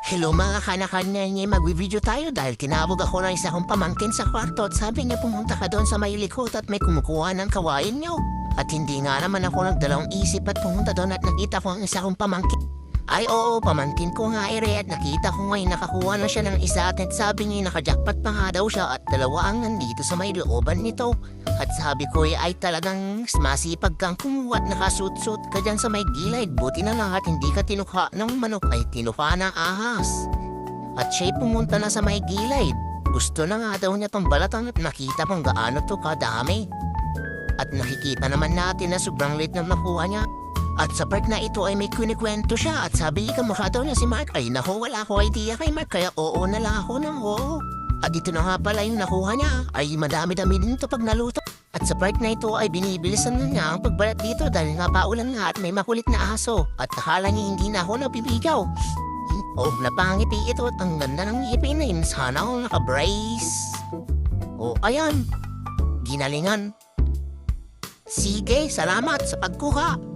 Hello mga kanak-kanak niya, mag-video tayo dahil kinabog ako ng isa kong pamangkin sa kwarto at sabi niya pumunta ka doon sa may likod at may kumukuha ng kawain niyo. At hindi nga naman ako nagdalawang isip at pumunta doon at nakita ko ang isa kong pamangkin. Ay oo, pamangkin ko nga ere at nakita ko ngayon nakakuha na siya ng isa at sabi niya nakajakpat pa nga daw siya at dalawa ang nandito sa may looban nito. At sabi ko ay talagang masipag kang kumuha at nakasuot-suot ka dyan sa may gilid. Buti na lang at hindi ka tinukha ng manok ay tinukha ng ahas. At siya'y pumunta na sa may gilid. Gusto na nga daw niya tong balatan at nakita kung gaano to kadami. At nakikita naman natin na sobrang lit na nakuha niya. At sa part na ito ay may kunikwento siya at sabi kamukha daw niya si Mark. Ay naku, wala ko idea kay Mark kaya oo na lang ako ng oo. At ito na nga pala yung nakuha niya ay madami-dami din ito pag naluto. At sa part na ito ay binibilisan na niya ang pagbalat dito dahil nga paulan nga at may makulit na aso. At akala niya hindi na ako nabibigaw. Oh, napangiti ito at ang ganda ng ngipin na yun. Sana ako naka-brace. Oh, ayan. Ginalingan. Sige, salamat sa pagkuha.